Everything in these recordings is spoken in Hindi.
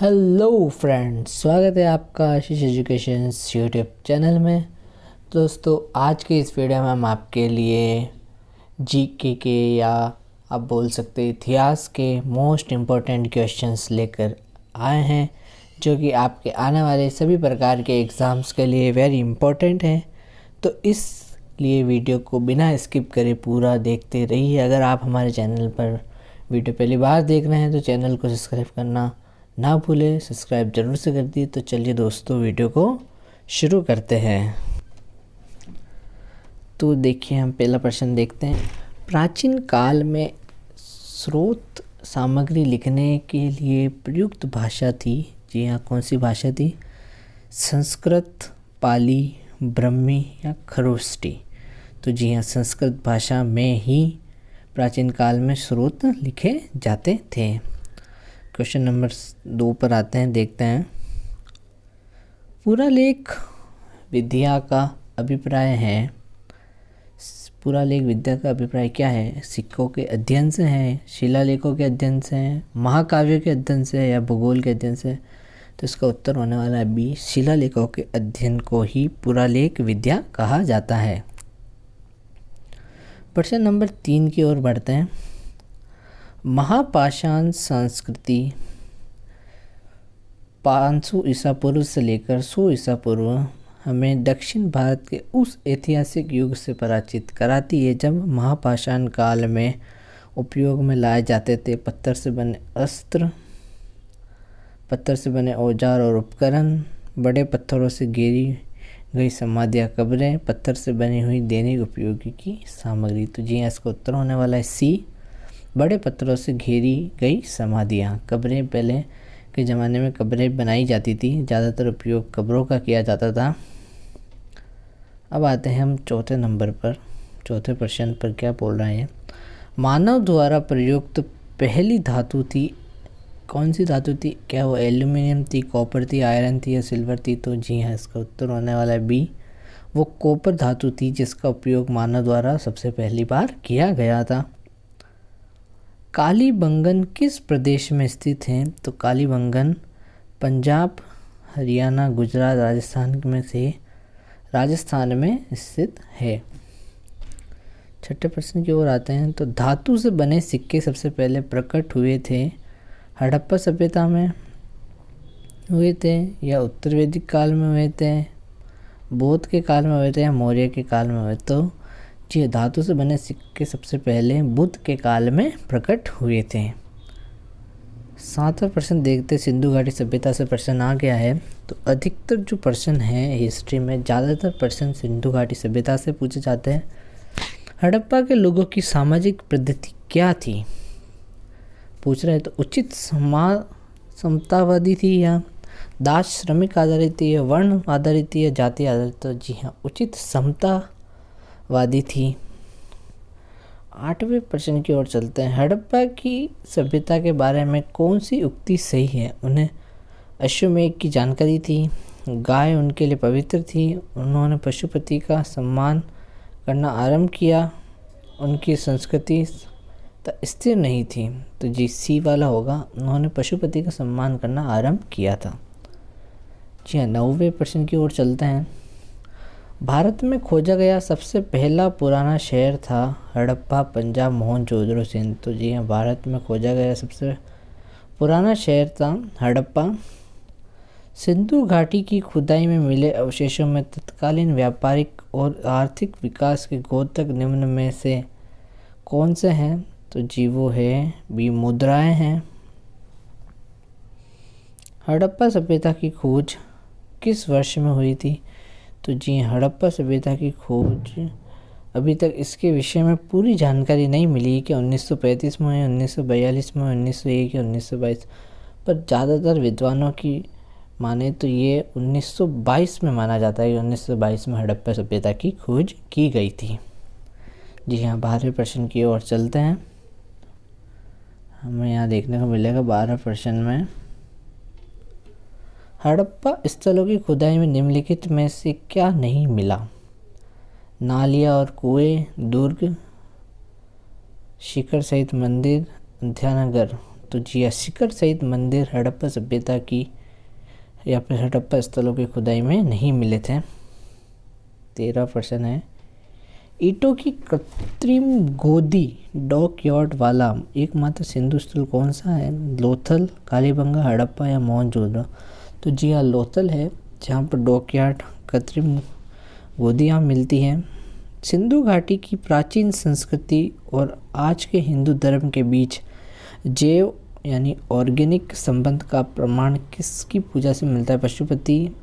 हेलो फ्रेंड्स, स्वागत है आपका आशीष एजुकेशन यूट्यूब चैनल में। दोस्तों, आज के इस वीडियो में हम आपके लिए जीके के या आप बोल सकते हैं इतिहास के मोस्ट इम्पोर्टेंट क्वेश्चंस लेकर आए हैं, जो कि आपके आने वाले सभी प्रकार के एग्ज़ाम्स के लिए वेरी इम्पोर्टेंट हैं। तो इसलिए वीडियो को बिना स्किप करे पूरा देखते रहिए। अगर आप हमारे चैनल पर वीडियो पहली बार देख रहे हैं तो चैनल को सब्सक्राइब करना ना भूलें। सब्सक्राइब जरूर से कर दिए। तो चलिए दोस्तों, वीडियो को शुरू करते हैं। तो देखिए, हम पहला प्रश्न देखते हैं। प्राचीन काल में स्रोत सामग्री लिखने के लिए प्रयुक्त भाषा थी। जी हाँ, कौन सी भाषा थी? संस्कृत, पाली, ब्रह्मी या खरोष्टी? तो जी हाँ, संस्कृत भाषा में ही प्राचीन काल में स्रोत लिखे जाते थे। क्वेश्चन नंबर 2 पर आते हैं, देखते हैं। पुरालेख विद्या का अभिप्राय है। पुरालेख विद्या का अभिप्राय क्या है? सिक्कों के अध्ययन से है, शिलालेखों के अध्ययन से है, महाकाव्यों के अध्ययन से या भूगोल के अध्ययन से? तो इसका उत्तर होने वाला है बी, शिलालेखों के अध्ययन को ही पुरालेख विद्या कहा जाता है। प्रश्न नंबर 3 की ओर बढ़ते हैं। महापाषाण संस्कृति 500 ईसा पूर्व से लेकर 100 ईसा पूर्व हमें दक्षिण भारत के उस ऐतिहासिक युग से परिचित कराती है जब महापाषाण काल में उपयोग में लाए जाते थे पत्थर से बने अस्त्र, पत्थर से बने औजार और उपकरण, बड़े पत्थरों से घेरी गई समाधियाँ, कब्रें, पत्थर से बनी हुई दैनिक उपयोगी की सामग्री। तो जी, इसका उत्तर होने वाला है सी, बड़े पत्थरों से घेरी गई समाधियाँ। कब्रें, पहले के ज़माने में कब्रें बनाई जाती थी, ज़्यादातर उपयोग कब्रों का किया जाता था। अब आते हैं हम चौथे नंबर पर। चौथे प्रश्न पर क्या बोल रहे हैं? मानव द्वारा प्रयुक्त पहली धातु थी, कौन सी धातु थी? क्या वो एल्यूमिनियम थी, कॉपर थी, आयरन थी या सिल्वर थी? तो जी हाँ, इसका उत्तर होने वाला है बी, वो कॉपर धातु थी जिसका उपयोग मानव द्वारा सबसे पहली बार किया गया था। कालीबंगन किस प्रदेश में स्थित है? तो कालीबंगन पंजाब, हरियाणा, गुजरात, राजस्थान में से राजस्थान में स्थित है। छठे प्रश्न की ओर आते हैं। तो धातु से बने सिक्के सबसे पहले प्रकट हुए थे हड़प्पा सभ्यता में हुए थे या उत्तर वैदिक काल में हुए थे, बौद्ध के काल में हुए थे या मौर्य के काल में हुए? तो जी, धातु से बने सिक्के सबसे पहले बुद्ध के काल में प्रकट हुए थे। 7वां प्रश्न देखते। सिंधु घाटी सभ्यता से प्रश्न आ गया है। तो अधिकतर जो प्रश्न है हिस्ट्री में, ज़्यादातर प्रश्न सिंधु घाटी सभ्यता से पूछे जाते हैं। हड़प्पा के लोगों की सामाजिक पद्धति क्या थी? पूछ रहे हैं। तो उचित समतावादी थी या दास श्रमिक आधारित थी या वर्ण आधारित थी या जाति आधारित? तो जी हाँ, उचित समतावादी थी। 8वें प्रश्न की ओर चलते हैं। हड़प्पा की सभ्यता के बारे में कौन सी उक्ति सही है? उन्हें अश्वमेध की जानकारी थी, गाय उनके लिए पवित्र थी, उन्होंने पशुपति का सम्मान करना आरंभ किया, उनकी संस्कृति स्थिर नहीं थी? तो जी, सी वाला होगा, उन्होंने पशुपति का सम्मान करना आरंभ किया था। जी हाँ, 9वें प्रश्न की ओर चलते हैं। भारत में खोजा गया सबसे पहला पुराना शहर था हड़प्पा, पंजाब, मोहनजोदड़ो, सिंध? तो जी हाँ, भारत में खोजा गया सबसे पुराना शहर था हड़प्पा। सिंधु घाटी की खुदाई में मिले अवशेषों में तत्कालीन व्यापारिक और आर्थिक विकास के द्योतक निम्न में से कौन से हैं? तो जी, वो है बी, मुद्राएं हैं। हड़प्पा सभ्यता की खोज किस वर्ष में हुई थी? तो जी, हड़प्पा सभ्यता की खोज अभी तक इसके विषय में पूरी जानकारी नहीं मिली कि 1935 में, 1942 में, 1901 या 1922, पर ज़्यादातर विद्वानों की माने तो ये 1922 में माना जाता है कि 1922 में हड़प्पा सभ्यता की खोज की गई थी। जी हाँ, 12वें प्रश्न की ओर चलते हैं। हमें यहाँ देखने को मिलेगा 12वें प्रश्न में, हड़प्पा स्थलों की खुदाई में निम्नलिखित में से क्या नहीं मिला? नालियाँ और कुएं, दुर्ग, शिखर सहित मंदिर, ध्यानागर? तो जी शिखर सहित मंदिर हड़प्पा सभ्यता की या फिर हड़प्पा स्थलों की खुदाई में नहीं मिले थे। 13 प्रश्न है, ईंटों की कृत्रिम गोदी डॉक यार्ड वाला एकमात्र सिंधु स्थल कौन सा है? लोथल, कालीबंगा, हड़प्पा या मोहनजोदड़ो? तो जी हाँ, लोथल है जहाँ पर डॉक यार्ड कृत्रिम गोदियाँ मिलती हैं। सिंधु घाटी की प्राचीन संस्कृति और आज के हिंदू धर्म के बीच जैव यानी ऑर्गेनिक संबंध का प्रमाण किसकी पूजा से मिलता है? पशुपति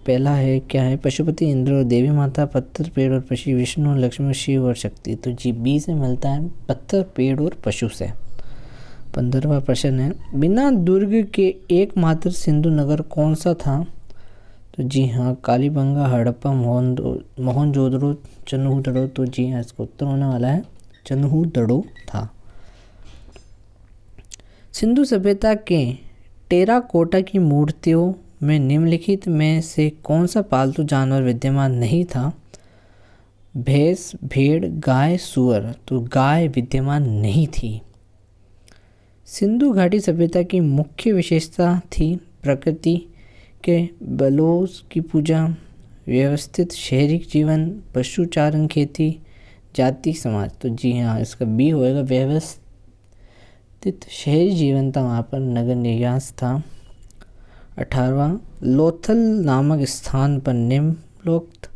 पहला है, क्या है? पशुपति, इंद्र और देवी माता, पत्थर, पेड़ और पशु, विष्णु, लक्ष्मी, शिव और शक्ति। तो जी बी से मिलता है, पत्थर, पेड़ और पशु से। 15वां प्रश्न है, बिना दुर्ग के एकमात्र सिंधु नगर कौन सा था? तो जी हाँ, कालीबंगा, हड़प्पा, मोहनजोदड़ो, चन्हूदड़ो। तो जी हाँ, इसका उत्तर होने वाला है चन्हूदड़ो था। सिंधु सभ्यता के टेराकोटा की मूर्तियों में निम्नलिखित में से कौन सा पालतू जानवर विद्यमान नहीं था? भैंस, भेड़, गाय, सूअर। तो गाय विद्यमान नहीं थी। सिंधु घाटी सभ्यता की मुख्य विशेषता थी प्रकृति के बलों की पूजा, व्यवस्थित शहरी जीवन, पशुचारण, खेती, जाति, समाज। तो जी हाँ, इसका बी होएगा, व्यवस्थित शहरी जीवन था, वहाँ पर नगर निवास था। 18वां, लोथल नामक स्थान पर निम्नलिखित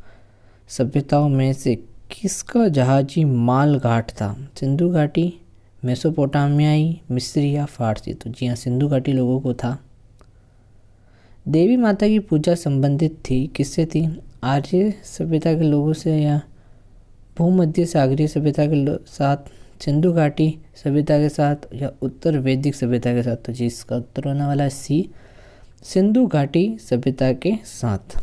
सभ्यताओं में से किसका जहाजी माल घाट था? सिंधु घाटी, मेसोपोटामियाई, मिस्री या फारसी? तो जी हाँ, सिंधु घाटी लोगों को था। देवी माता की पूजा संबंधित थी, किससे थी? आर्य सभ्यता के लोगों से या भूमध्य सागरीय सभ्यता के साथ, सिंधु घाटी सभ्यता के साथ या उत्तर वैदिक सभ्यता के साथ? तो जी इसका उत्तर होने वाला है सी, सिंधु घाटी सभ्यता के साथ।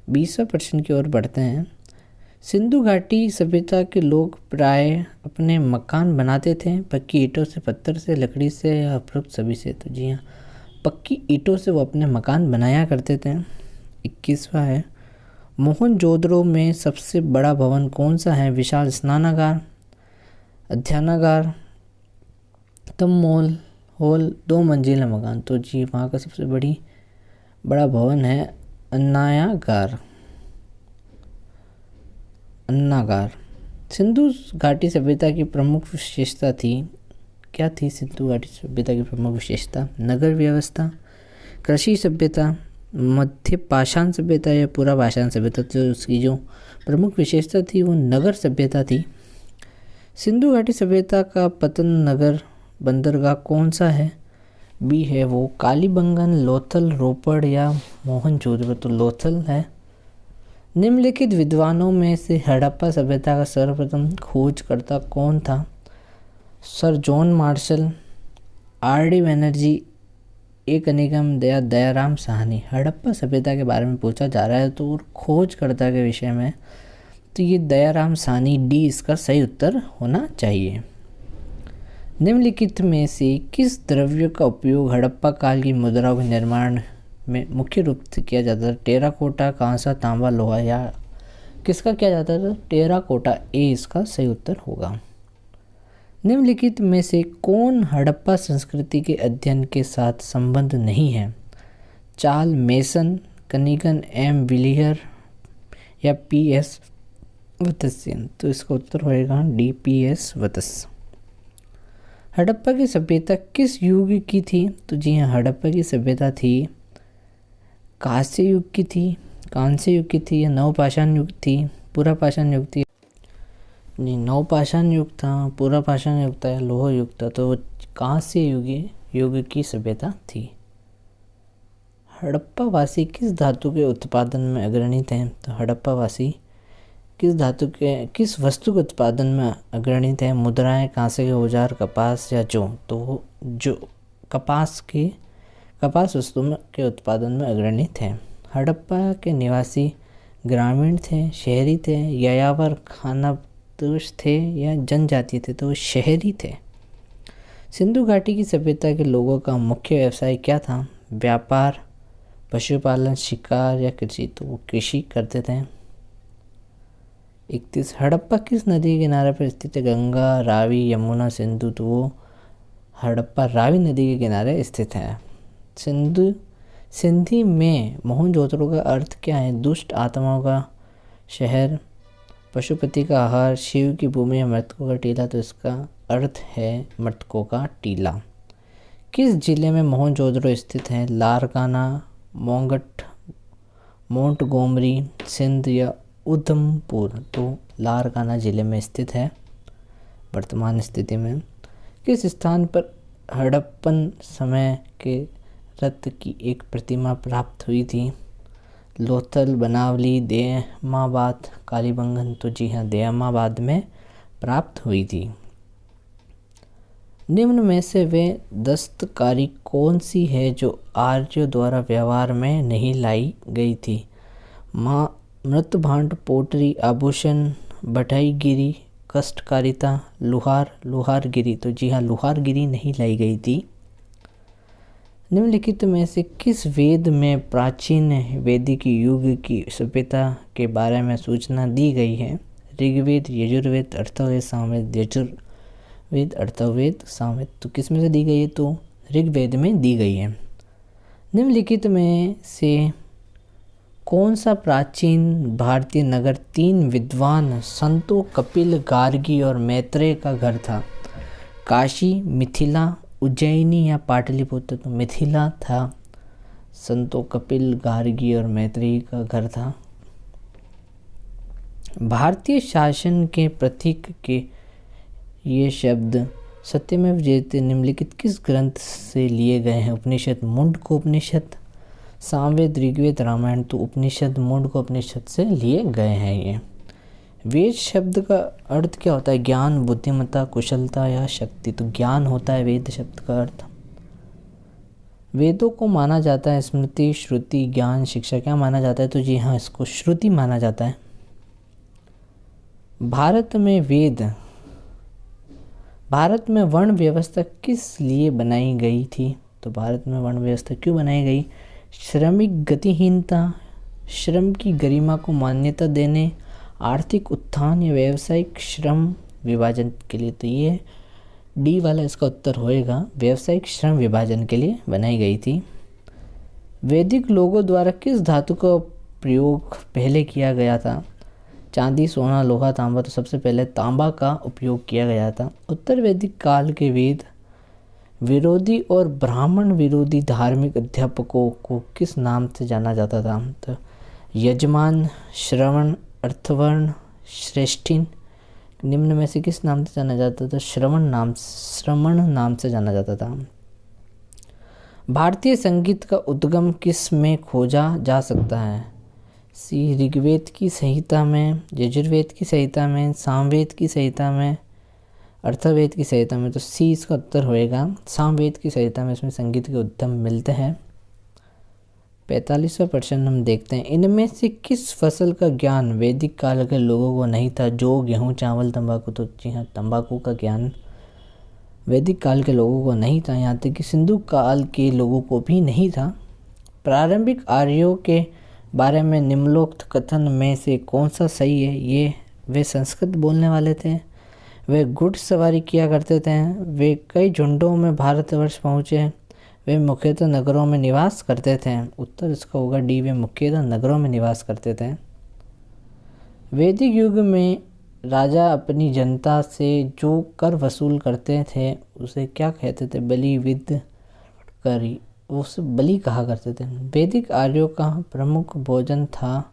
20वें प्रश्न की ओर बढ़ते हैं। सिंधु घाटी सभ्यता के लोग प्राय अपने मकान बनाते थे पक्की ईंटों से, पत्थर से, लकड़ी से या उपरोक्त सभी से? तो जी हाँ, पक्की ईंटों से वो अपने मकान बनाया करते थे। 21वां है, मोहनजोदड़ो में सबसे बड़ा भवन कौन सा है? विशाल स्नानागार, अध्ययनागार, तम हॉल, 2 मंजिला मकान। तो जी वहाँ का सबसे बड़ा भवन है अन्नागार। सिंधु घाटी सभ्यता की प्रमुख विशेषता थी, क्या थी सिंधु घाटी सभ्यता की प्रमुख विशेषता? नगर व्यवस्था, कृषि सभ्यता, मध्य पाषाण सभ्यता या पूरा पाषाण सभ्यता? तो उसकी जो प्रमुख विशेषता थी वो नगर सभ्यता थी। सिंधु घाटी सभ्यता का पतन नगर बंदरगाह कौन सा है? बी है वो कालीबंगन, लोथल, रोपड़ या मोहनजोदड़ो? तो लोथल है। निम्नलिखित विद्वानों में से हड़प्पा सभ्यता का सर्वप्रथम खोजकर्ता कौन था? Sir John Marshall, RD. Banerjee, एक निगम या दयाराम साहनी? हड़प्पा सभ्यता के बारे में पूछा जा रहा है तो खोजकर्ता के विषय में, तो ये दयाराम साहनी, डी इसका सही उत्तर होना चाहिए। निम्नलिखित में से किस द्रव्य का उपयोग हड़प्पा काल की मुद्राओं के निर्माण में मुख्य रूप से किया जाता था? टेराकोटा, कांसा, तांबा, लोहा या किसका किया जाता था? टेराकोटा, ए इसका सही उत्तर होगा। निम्नलिखित में से कौन हड़प्पा संस्कृति के अध्ययन के साथ संबद्ध नहीं है? चार्ल्स मेसन, कनिगन, एम विलियर या पी.एस. वत्स्यन? तो इसका उत्तर होएगा डी, पी.एस. वत्स। हड़प्पा की सभ्यता किस युग की थी? तो जी हाँ, हड़प्पा की सभ्यता थी कांस्य युग की थी, कांस्य युग की थी या नवपाषाण युग थी, पूरा पाषाण युग थी? नहीं, नवपाषाण युग था, पूरा पाषाण युग था या लोह युग था? तो कांस्य युग की सभ्यता थी। हड़प्पा वासी किस धातु के उत्पादन में अग्रणी थे? तो हड़प्पा वासी किस वस्तु के उत्पादन में अग्रणी थे? मुद्राएं, कांसे के औजार, कपास या जौ? तो जो कपास वस्तु के उत्पादन में अग्रणी थे। हड़प्पा के निवासी ग्रामीण थे, शहरी थे, यायावर खानाबदोश थे या जनजातीय थे? तो शहरी थे। सिंधु घाटी की सभ्यता के लोगों का मुख्य व्यवसाय क्या था? व्यापार, पशुपालन, शिकार या कृषि? तो वो कृषि करते थे। 31, हड़प्पा किस नदी के किनारे पर स्थित है? गंगा, रावी, यमुना, सिंधु? तो वो हड़प्पा रावी नदी के किनारे स्थित है। सिंधी में मोहनजोदड़ो का अर्थ क्या है? दुष्ट आत्माओं का शहर, पशुपति का आहार, शिव की भूमि या मृतकों का टीला। तो इसका अर्थ है मृतकों का टीला। किस जिले में मोहनजोदड़ो स्थित है? लारकाना, मोंटगोमरी, सिंध या उधमपुर। तो लारकाना जिले में स्थित है वर्तमान स्थिति में। किस स्थान पर हड़प्पन समय के रथ की एक प्रतिमा प्राप्त हुई थी? लोथल, बनावली, देमाबाद, कालीबंगन। तो जी हाँ, देमाबाद में प्राप्त हुई थी। निम्न में से वे दस्तकारी कौन सी है जो आर्यों द्वारा व्यवहार में नहीं लाई गई थी? मृतभांड, पोटरी, आभूषण, बढ़ईगिरी, कष्टकारिता, लुहारगिरी। तो जी हाँ, लुहारगिरी नहीं लाई गई थी। निम्नलिखित में से किस वेद में प्राचीन वैदिक युग की सभ्यता के बारे में सूचना दी गई है? ऋग्वेद, यजुर्वेद, अथर्ववेद, सामवेद। यजुर्वेद, अथर्ववेद, सामवेद। तो किस में से दी गई है? तो ऋग्वेद में दी गई है। निम्नलिखित में से कौन सा प्राचीन भारतीय नगर 3 विद्वान संतों कपिल, गार्गी और मैत्रेय का घर था? काशी, मिथिला, उज्जैनी या पाटलिपुत्र। तो मिथिला था। संतों कपिल, गार्गी और मैत्रेय का घर था। भारतीय शासन के प्रतीक के ये शब्द सत्यमेव जयते निम्नलिखित किस ग्रंथ से लिए गए हैं? उपनिषद मुंडको उपनिषद, सामवेद, ऋग्वेद, रामायण। तो उपनिषद मुंडको उपनिषद से लिए गए हैं ये। वेद शब्द का अर्थ क्या होता है? ज्ञान, बुद्धिमत्ता, कुशलता या शक्ति। तो ज्ञान होता है वेद शब्द का अर्थ। वेदों को माना जाता है स्मृति, श्रुति, ज्ञान, शिक्षा। क्या माना जाता है? तो जी हाँ, इसको श्रुति माना जाता है। भारत में वर्ण व्यवस्था किस लिए बनाई गई थी? तो भारत में वर्ण व्यवस्था क्यों बनाई गई? श्रमिक गतिहीनता, श्रम की गरिमा को मान्यता देने, आर्थिक उत्थान या व्यावसायिक श्रम विभाजन के लिए। तो ये डी वाला इसका उत्तर होएगा, व्यावसायिक श्रम विभाजन के लिए बनाई गई थी। वैदिक लोगों द्वारा किस धातु का प्रयोग पहले किया गया था? चांदी, सोना, लोहा, तांबा। तो सबसे पहले तांबा का उपयोग किया गया था। उत्तर वैदिक काल के वेद विरोधी और ब्राह्मण विरोधी धार्मिक अध्यापकों को किस नाम से जाना जाता था? तो यजमान, श्रवण, अर्थवर्ण, श्रेष्ठिन। निम्न में से किस नाम से जाना जाता था? श्रवण नाम से जाना जाता था। भारतीय संगीत का उद्गम किस में खोजा जा सकता है? सी, ऋग्वेद की संहिता में, यजुर्वेद की संहिता में, सामवेद की संहिता में, अथर्ववेद की संहिता में। तो सी इसका उत्तर होएगा, सामवेद की संहिता में इसमें संगीत के उद्गम मिलते हैं। 45वां प्रश्न हम देखते हैं, इनमें से किस फसल का ज्ञान वैदिक काल के लोगों को नहीं था? जौ, गेहूँ, चावल, तंबाकू। तो जी हाँ, तंबाकू का ज्ञान वैदिक काल के लोगों को नहीं था, यहाँ तक कि सिंधु काल के लोगों को भी नहीं था। प्रारंभिक आर्यों के बारे में निम्नलिखित कथन में से कौन सा सही है? वे संस्कृत बोलने वाले थे, वे घुड़सवारी किया करते थे, वे कई झुंडों में भारतवर्ष पहुँचे, वे मुख्यतः नगरों में निवास करते थे। उत्तर इसका होगा डी, वे मुख्यतः नगरों में निवास करते थे। वैदिक युग में राजा अपनी जनता से जो कर वसूल करते थे उसे क्या कहते थे? बलि, विद, करी। उसे बलि कहा करते थे। वैदिक आर्यों का प्रमुख भोजन था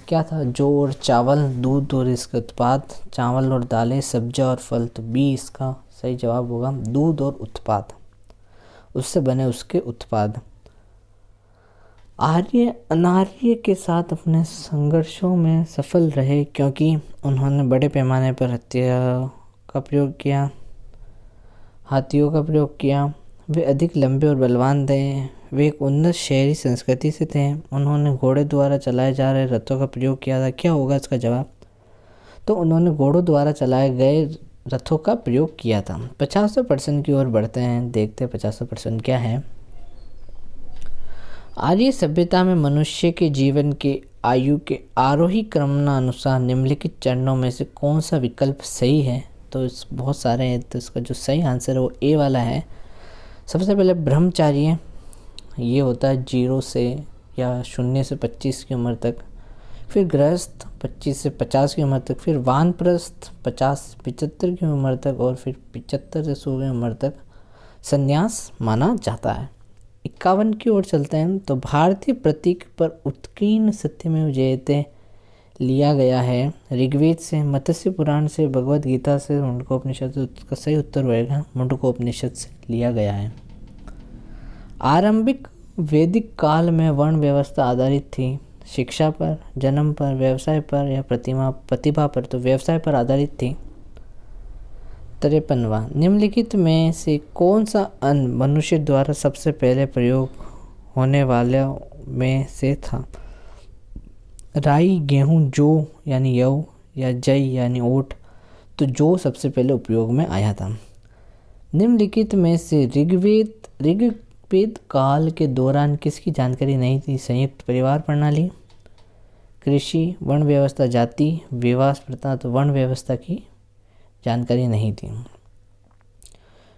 क्या था? जौ और चावल, दूध और इसके उत्पाद, चावल और दालें, सब्जियां और फल। तो बी इसका सही जवाब होगा, दूध और उत्पाद, उससे बने उसके उत्पाद। आर्य अनार्य के साथ अपने संघर्षों में सफल रहे क्योंकि उन्होंने बड़े पैमाने पर हाथियों का प्रयोग किया। वे अधिक लंबे और बलवान थे। वे एक उन्नत शहरी संस्कृति से थे। उन्होंने घोड़े द्वारा चलाए जा रहे रथों का प्रयोग किया था। क्या होगा इसका जवाब? तो उन्होंने घोड़ों द्वारा चलाए गए रथों का प्रयोग किया था। 50वें प्रश्न की ओर बढ़ते हैं, देखते हैं 50वां प्रश्न क्या है। आर्य सभ्यता में मनुष्य के जीवन के आयु के आरोही क्रमानुसार निम्नलिखित चरणों में से कौन सा विकल्प सही है? तो इस बहुत सारे हैं, तो इसका जो सही आंसर है वो ए वाला है। सबसे पहले ब्रह्मचार्य, ये होता है 0 से या 0 से 25 की उम्र तक। फिर गृहस्थ 25 से 50 की उम्र तक। फिर वानप्रस्थ 50 से 75 की उम्र तक। और फिर 75 से 100 की उम्र तक संन्यास माना जाता है। 51 की ओर चलते हैं। तो भारतीय प्रतीक पर उत्कीर्ण सत्यमेव जयते लिया गया है ऋग्वेद से, मत्स्य पुराण से, भगवद गीता से, मुंडकोपनिषद से। उसका सही उत्तर होएगा मुंडकोपनिषद से लिया गया है। आरंभिक वैदिक काल में वर्ण व्यवस्था आधारित थी, शिक्षा पर, जन्म पर, व्यवसाय पर या प्रतिभा पर। तो व्यवसाय पर आधारित थी। 53वां, निम्नलिखित में से कौन सा अन्न मनुष्य द्वारा सबसे पहले प्रयोग होने वालों में से था? राई, गेहूँ, जौ यानी यव या जई यानी ओट। तो जौ सबसे पहले उपयोग में आया था। निम्नलिखित में से ऋग्वेद काल के दौरान किसकी जानकारी नहीं थी? संयुक्त परिवार प्रणाली, कृषि, वर्ण व्यवस्था, जाति, विवाह प्रथा। तो वर्ण व्यवस्था की जानकारी नहीं थी।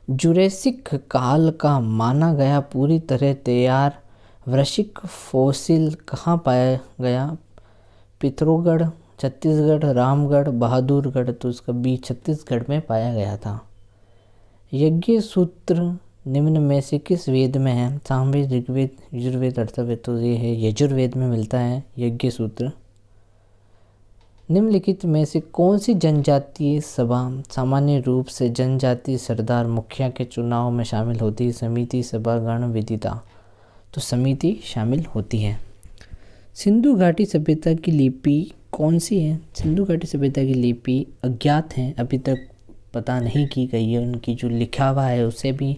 जुरेसिक काल का माना गया पूरी तरह तैयार वृश्चिक फॉसिल कहाँ पाया गया? पिथौरागढ़, छत्तीसगढ़, रामगढ़, बहादुरगढ़। तो उसका बी छत्तीसगढ़ में पाया गया था। यज्ञ सूत्र निम्न में से किस वेद में है? सामवेद, ऋग्वेद, यजुर्वेद, अथर्ववेद। तो ये है यजुर्वेद में मिलता है यज्ञ सूत्र। निम्नलिखित में से कौन सी जनजातीय सभा सामान्य रूप से जनजातीय सरदार मुखिया के चुनाव में शामिल होती है? समिति, सभा, गण, विदिता। तो समिति शामिल होती है। सिंधु घाटी सभ्यता की लिपि कौन सी है? सिंधु घाटी सभ्यता की लिपि अज्ञात है, अभी तक पता नहीं की गई है। उनकी जो लिखा हुआ है उसे भी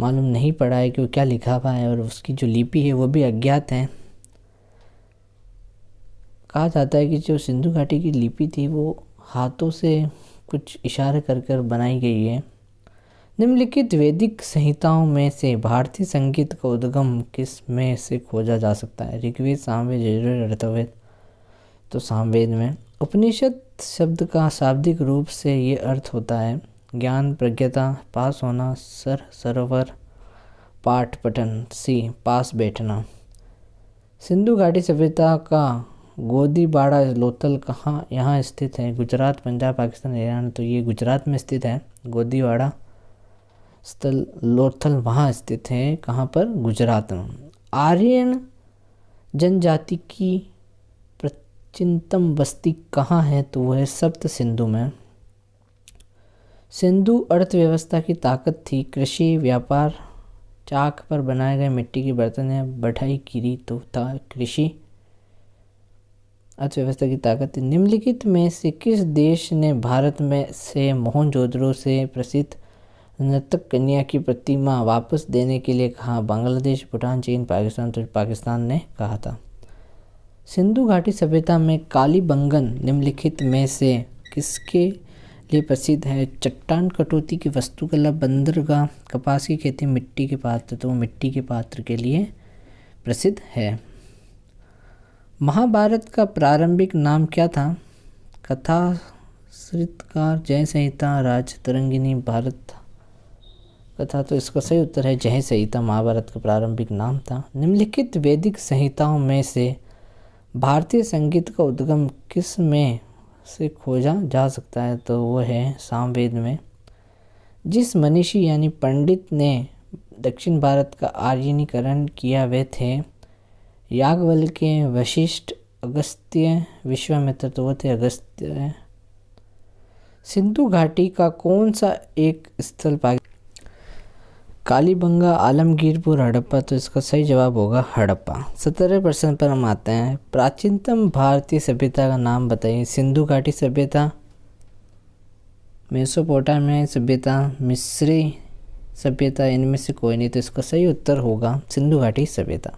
मालूम नहीं पड़ा है कि वो क्या लिखा हुआ है, और उसकी जो लिपि है वो भी अज्ञात है। कहा जाता है कि जो सिंधु घाटी की लिपि थी वो हाथों से कुछ इशारे कर कर बनाई गई है। निम्नलिखित वैदिक संहिताओं में से भारतीय संगीत का उद्गम किस में से खोजा जा सकता है? ऋग्वेद, सामवेद, यजुर्वेद, अथर्ववेद। तो सामवेद में। उपनिषद शब्द का शाब्दिक रूप से ये अर्थ होता है ज्ञान, प्रज्ञता, पास होना, सरोवर, पाठ पठन। सी पास बैठना। सिंधु घाटी सभ्यता का गोदीबाड़ा लोथल कहाँ यहाँ स्थित है? गुजरात, पंजाब, पाकिस्तान, हरियाणा। तो ये गुजरात में स्थित है। गोदीबाड़ा स्थल लोथल वहाँ स्थित है। कहाँ पर? गुजरात में। आर्यन जनजाति की प्राचीनतम बस्ती कहाँ है? तो वह है सप्त सिंधु में। सिंधु अर्थव्यवस्था की ताकत थी कृषि, व्यापार, चाक पर बनाए गए मिट्टी के बर्तन या बढ़ई कीरी। तो था कृषि अर्थव्यवस्था की ताकत। निम्नलिखित में से किस देश ने भारत में से मोहनजोदड़ो से प्रसिद्ध नर्तक कन्या की प्रतिमा वापस देने के लिए कहा? बांग्लादेश, भूटान, चीन, पाकिस्तान। तो पाकिस्तान ने कहा था। सिंधु घाटी सभ्यता में कालीबंगन निम्नलिखित में से किसके लिए प्रसिद्ध है? चट्टान कटौती की वस्तुकला, बंदरगाह, कपास की खेती, मिट्टी के पात्र। तो मिट्टी के पात्र के लिए प्रसिद्ध है। महाभारत का प्रारंभिक नाम क्या था? कथा, सृतकार, जय संहिता, राजतरंगिणी, भारत कथा। तो इसका सही उत्तर है जय संहिता महाभारत का प्रारंभिक नाम था। निम्नलिखित वैदिक संहिताओं में से भारतीय संगीत का उद्गम किस में से खोजा जा सकता है? तो वो है सामवेद में। जिस मनीषी यानी पंडित ने दक्षिण भारत का आर्यनीकरण किया वे थे याज्ञवल्क्य, वशिष्ठ, अगस्त्य, विश्वामित्र। तो वो थे अगस्त्य। सिंधु घाटी का कौन सा एक स्थल कालीबंगा, आलमगीरपुर, हड़प्पा। तो इसका सही जवाब होगा हड़प्पा। 17वें प्रश्न पर हम आते हैं। प्राचीनतम भारतीय सभ्यता का नाम बताइए। सिंधु घाटी सभ्यता, मेसोपोटामिया सभ्यता, मिस्री सभ्यता। इनमें से कोई नहीं। तो इसका सही उत्तर होगा सिंधु घाटी सभ्यता।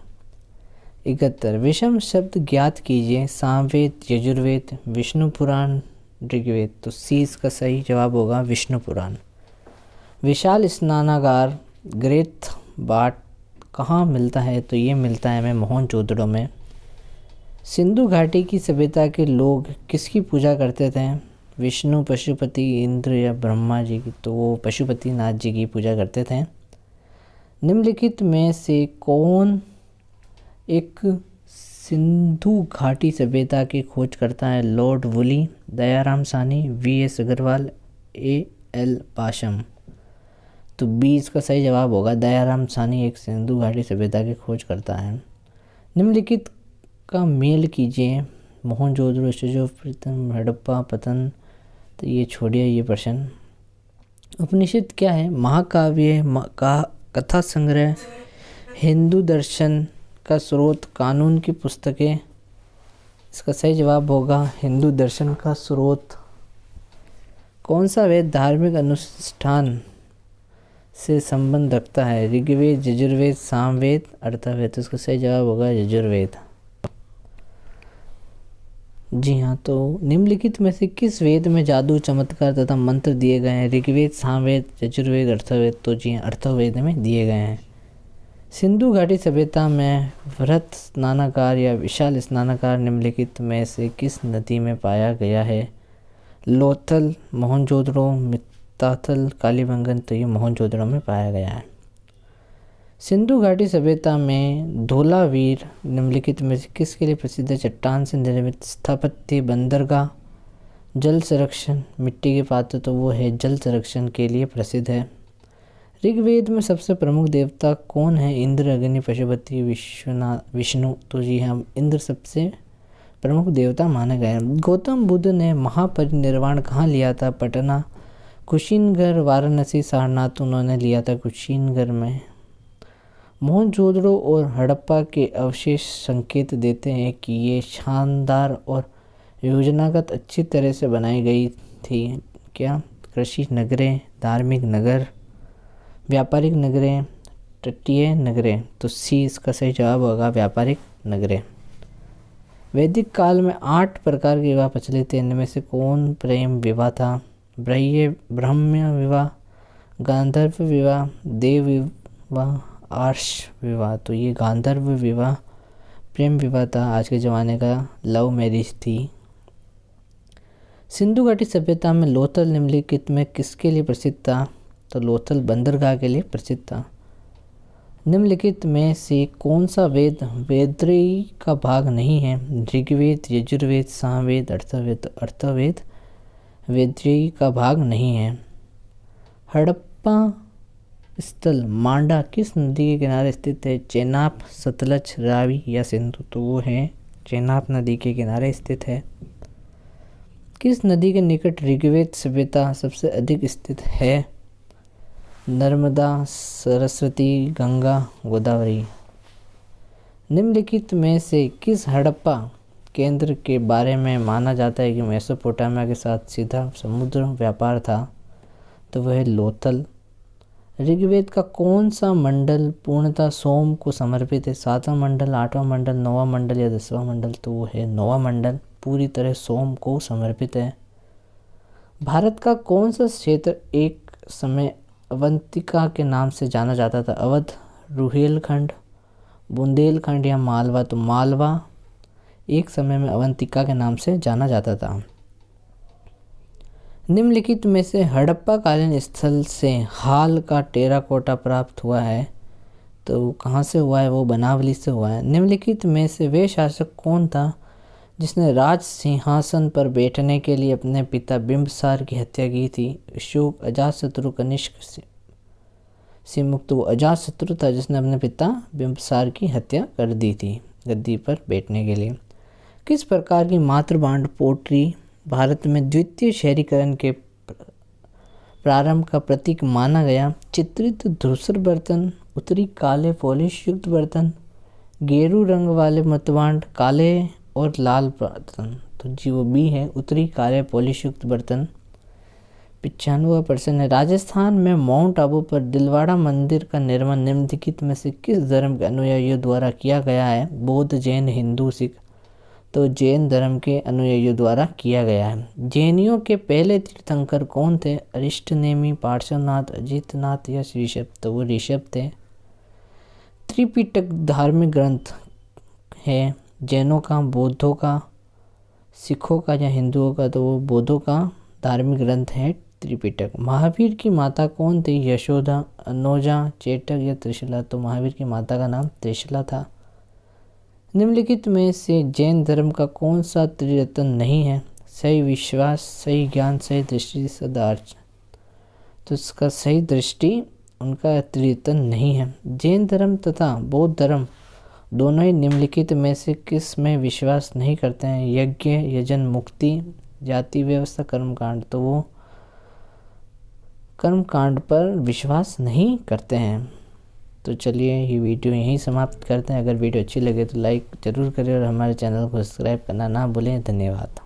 71 विषम शब्द ज्ञात कीजिए। सामवेद, यजुर्वेद, विष्णु पुराण, ऋग्वेद। तो सी इसका सही जवाब होगा विष्णु पुराण। विशाल स्नानागार ग्रेट बाट कहाँ मिलता है? तो ये मिलता है हमें मोहनजोदड़ो में। सिंधु घाटी की सभ्यता के लोग किसकी पूजा करते थे? विष्णु, पशुपति, इंद्र या ब्रह्मा जी की, तो वो पशुपति नाथ जी की पूजा करते थे। निम्नलिखित में से कौन एक सिंधु घाटी सभ्यता की खोज करता है? Lord Woolley, Dayaram Sahni, V S. Agrawal, A L. Basham. तो बी इसका सही जवाब होगा, दयाराम साहनी एक सिंधु घाटी सभ्यता की खोज करता है। निम्नलिखित का मेल कीजिए। मोहनजोदड़ो, प्रथम हड़प्पा, पतन। तो ये छोड़िए ये प्रश्न। उपनिषद क्या है? महाकाव्य, कथा संग्रह, हिंदू दर्शन का स्रोत, कानून की पुस्तकें। इसका सही जवाब होगा हिंदू दर्शन का स्रोत। कौन सा वेद धार्मिक अनुष्ठान से संबंध रखता है? ऋग्वेद, यजुर्वेद, सामवेद, अर्थवेद। तो इसका सही जवाब होगा यजुर्वेद। जी हाँ, तो निम्नलिखित में से किस वेद में जादू, चमत्कार तथा मंत्र दिए गए हैं? ऋग्वेद, सामवेद, यजुर्वेद, अर्थवेद। तो जी हाँ, अर्थवेद में दिए गए हैं। सिंधु घाटी सभ्यता में वृहत स्नानागार या विशाल स्नानागार निम्नलिखित में से किस नदी में पाया गया है? लोथल, मोहनजोदड़ो, मित्ताथल, कालीबंगन। तो ये मोहनजोदड़ो में पाया गया है। सिंधु घाटी सभ्यता में धोलावीर निम्नलिखित में से किसके लिए प्रसिद्ध है? चट्टान से निर्मित स्थापत्य, बंदरगाह, जल संरक्षण, मिट्टी के पात्र। तो वो है जल संरक्षण के लिए प्रसिद्ध है। ऋग्वेद में सबसे प्रमुख देवता कौन है? इंद्र, अग्नि, पशुपति, विष्णु। तो जी हाँ, इंद्र सबसे प्रमुख देवता माने गए हैं। गौतम बुद्ध ने महापरिनिर्वाण कहाँ लिया था? पटना, कुशीनगर, वाराणसी, सारनाथ। उन्होंने लिया था कुशीनगर में। मोहनजोदड़ो और हड़प्पा के अवशेष संकेत देते हैं कि ये शानदार और योजनागत अच्छी तरह से बनाई गई थी। क्या? कृषि नगरें, धार्मिक नगर, व्यापारिक नगरें, तटीय नगरें। तो सी इसका सही जवाब होगा, व्यापारिक नगरें। वैदिक काल में 8 प्रकार के विवाह प्रचलित थे। इनमें से कौन प्रेम विवाह था? ब्रह्म विवाह, गांधर्व विवाह, देव विवाह, आर्ष विवाह। तो ये गांधर्व विवाह प्रेम विवाह था, आज के ज़माने का लव मैरिज थी। सिंधु घाटी सभ्यता में लोथल निम्नलिखित में किसके लिए प्रसिद्ध था? तो लोथल बंदरगाह के लिए प्रसिद्ध था। निम्नलिखित में से कौन सा वेद वेदत्रयी का भाग नहीं है? ऋग्वेद, यजुर्वेद, सामवेद, अर्थवेद। तो अर्थवेद वेदत्रयी का भाग नहीं है। हड़प्पा स्थल मांडा किस नदी के किनारे स्थित है? चेनाब, सतलज, रावी या सिंधु। तो वो है चेनाब नदी के किनारे स्थित है। किस नदी के निकट ऋग्वेद सभ्यता सबसे अधिक स्थित है? नर्मदा, सरस्वती, गंगा, गोदावरी। निम्नलिखित में से किस हड़प्पा केंद्र के बारे में माना जाता है कि मेसोपोटामिया के साथ सीधा समुद्र व्यापार था? तो वह है लोथल। ऋग्वेद का कौन सा मंडल पूर्णतः सोम को समर्पित है? 7वां मंडल, 8वां मंडल, 9वां मंडल या 10वां मंडल। तो वो है 9वां मंडल, पूरी तरह सोम को समर्पित है। भारत का कौन सा क्षेत्र एक समय अवंतिका के नाम से जाना जाता था? अवध, रुहेलखंड, बुंदेलखंड या मालवा। तो मालवा एक समय में अवंतिका के नाम से जाना जाता था। निम्नलिखित में से हड़प्पा कालीन स्थल से हाल का टेराकोटा प्राप्त हुआ है? तो कहाँ से हुआ है? वो बनावली से हुआ है। निम्नलिखित में से वे शासक कौन था जिसने राज सिंहासन पर बैठने के लिए अपने पिता बिंबिसार की हत्या की थी? अशोक, अजातशत्रु, कनिष्क, सिमुक्त। वो अजातशत्रु था जिसने अपने पिता बिंबिसार की हत्या कर दी थी गद्दी पर बैठने के लिए। किस प्रकार की मातृभांड पोट्री भारत में द्वितीय शहरीकरण के प्रारंभ का प्रतीक माना गया? चित्रित धूसर बर्तन, उत्तरी काले पॉलिश युक्त बर्तन, गेरू रंग वाले मतवांड, काले और लाल बर्तन। तो जी वो बी है, उत्तरी काले पॉलिश युक्त बर्तन। 95% है। राजस्थान में माउंट आबू पर दिलवाड़ा मंदिर का निर्माण निम्नलिखित में से किस धर्म के अनुयायियों द्वारा किया गया है? बौद्ध, जैन, हिंदू, सिख। तो जैन धर्म के अनुयायियों द्वारा किया गया है। जैनियों के पहले तीर्थंकर कौन थे? अरिष्टनेमी, पार्श्वनाथ, अजितनाथ या ऋषभ। तो वो ऋषभ थे। त्रिपिटक धार्मिक ग्रंथ है जैनों का, बौद्धों का, सिखों का या हिंदुओं का? तो वो बौद्धों का धार्मिक ग्रंथ है त्रिपिटक। महावीर की माता कौन थी? यशोदा, अनोजा, चेटक या त्रिशला? तो महावीर की माता का नाम त्रिशला था। निम्नलिखित में से जैन धर्म का कौन सा त्रिरत्न नहीं है? सही विश्वास, सही ज्ञान, सही दृष्टि, सदाचार। तो इसका सही दृष्टि उनका त्रिरत्न नहीं है। जैन धर्म तथा बौद्ध धर्म दोनों ही निम्नलिखित में से किस में विश्वास नहीं करते हैं? यज्ञ, यजन, मुक्ति, जाति व्यवस्था, कर्मकांड। तो वो कर्मकांड पर विश्वास नहीं करते हैं। तो चलिए ये वीडियो यहीं समाप्त करते हैं। अगर वीडियो अच्छी लगे तो लाइक ज़रूर करें और हमारे चैनल को सब्सक्राइब करना ना भूलें। धन्यवाद।